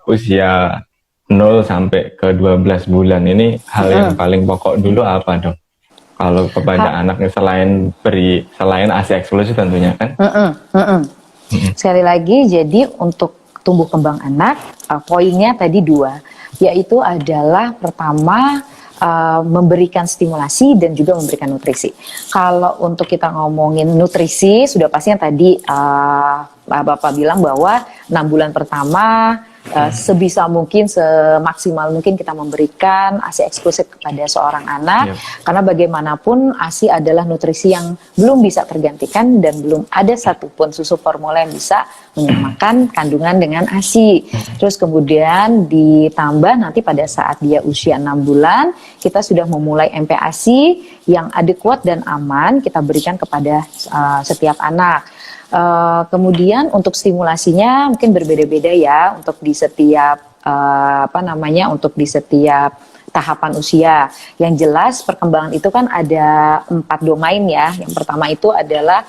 Usia 0 sampai ke 12 bulan ini hal yang paling pokok dulu apa dong? Kalau kepada anaknya selain ASI eksklusif tentunya kan? Sekali lagi, jadi untuk tumbuh kembang anak, poinnya tadi dua, yaitu adalah pertama memberikan stimulasi dan juga memberikan nutrisi. Kalau untuk kita ngomongin nutrisi, sudah pasti yang tadi Bapak bilang bahwa 6 bulan pertama sebisa mungkin, semaksimal mungkin kita memberikan ASI eksklusif kepada seorang anak, karena bagaimanapun ASI adalah nutrisi yang belum bisa tergantikan dan belum ada satupun susu formula yang bisa menyamakan kandungan dengan ASI. Terus kemudian ditambah nanti pada saat dia usia 6 bulan, kita sudah memulai MPASI yang adekuat dan aman kita berikan kepada setiap anak. Kemudian untuk stimulasinya mungkin berbeda-beda ya untuk di setiap untuk di setiap tahapan usia. Yang jelas perkembangan itu kan ada 4 domain ya. Yang pertama itu adalah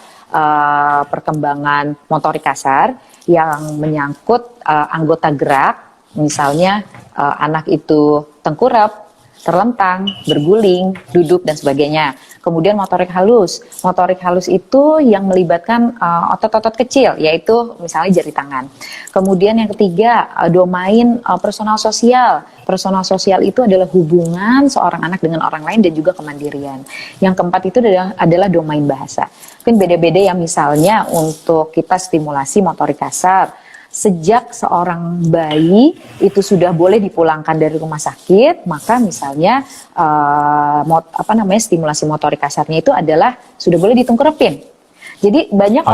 perkembangan motorik kasar yang menyangkut anggota gerak, misalnya anak itu tengkurap, terlentang, berguling, duduk dan sebagainya. Kemudian motorik halus. Motorik halus itu yang melibatkan otot-otot kecil, yaitu misalnya jari tangan. Kemudian yang ketiga, domain personal sosial. Personal sosial itu adalah hubungan seorang anak dengan orang lain dan juga kemandirian. Yang keempat itu adalah domain bahasa. Mungkin beda-beda ya, misalnya untuk kita stimulasi motorik kasar. Sejak seorang bayi itu sudah boleh dipulangkan dari rumah sakit, maka misalnya stimulasi motorik kasarnya itu adalah sudah boleh ditengkurapin. Jadi banyak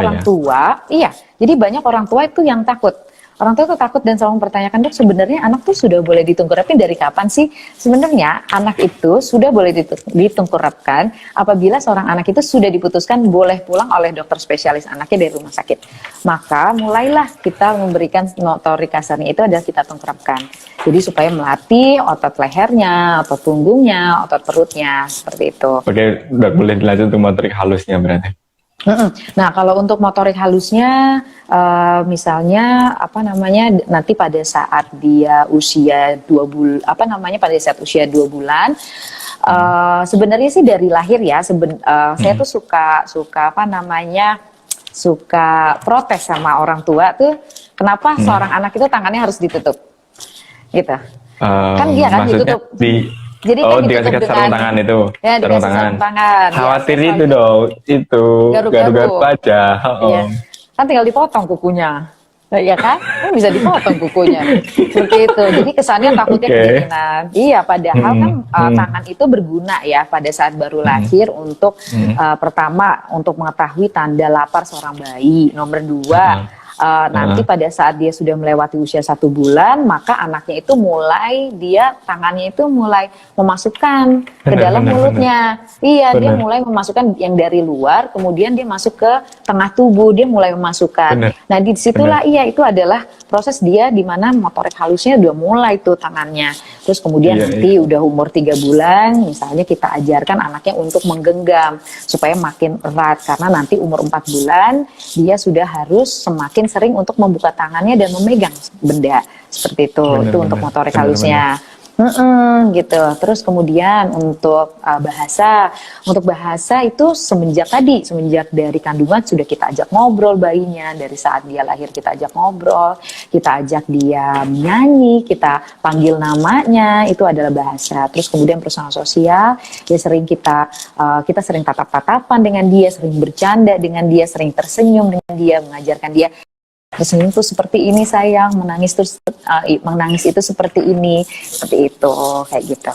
jadi banyak orang tua itu yang takut. Orang tua itu takut dan selalu mempertanyakan, Dok, sebenarnya anak tuh sudah boleh ditengkurapin dari kapan sih? Sebenarnya anak itu sudah boleh ditengkurapkan apabila seorang anak itu sudah diputuskan boleh pulang oleh dokter spesialis anaknya dari rumah sakit. Maka mulailah kita memberikan motorik kasarnya itu adalah kita tengkurapkan. Jadi supaya melatih otot lehernya, otot punggungnya, otot perutnya, seperti itu. Oke, Dok, boleh dilanjut untuk motorik halusnya berarti. Nah, kalau untuk motorik halusnya, misalnya nanti pada saat dia usia 2 bulan, usia 2 bulan, sebenarnya sih dari lahir ya, saya tuh suka protes sama orang tua tuh, kenapa seorang anak itu tangannya harus ditutup, gitu? Kan dia kan ditutup. Jadi kan dikasih sarung tangan itu. Ya, dikasih sarung tangan. Khawatir ya, itu dong, itu garu-garu aja. Iya. Kan tinggal dipotong kukunya. Ya kan? Bisa dipotong kukunya. Seperti itu. Jadi kesannya takutnya kedinginan. Iya, padahal kan tangan itu berguna ya pada saat baru lahir untuk pertama untuk mengetahui tanda lapar seorang bayi. Nomor 2, nanti pada saat dia sudah melewati usia 1 bulan, maka anaknya itu tangannya itu mulai memasukkan ke dalam mulutnya. Dia mulai memasukkan yang dari luar, kemudian dia masuk ke tengah tubuh, dia mulai memasukkan. Nah, disitulah itu adalah proses dia di mana motorik halusnya udah mulai tuh tangannya. Terus kemudian nanti udah umur 3 bulan, misalnya kita ajarkan anaknya untuk menggenggam supaya makin erat, karena nanti umur 4 bulan dia sudah harus semakin sering untuk membuka tangannya dan memegang benda seperti itu. Itu untuk motorik halusnya. Gitu. Terus kemudian untuk bahasa itu semenjak dari kandungan sudah kita ajak ngobrol bayinya, dari saat dia lahir kita ajak ngobrol, kita ajak dia menyanyi, kita panggil namanya, itu adalah bahasa. Terus kemudian personal sosial, ya sering kita sering tatap-tatapan dengan dia, sering bercanda dengan dia, sering tersenyum dengan dia, mengajarkan dia tersenyum tuh seperti ini sayang, menangis itu seperti ini, seperti itu, kayak gitu.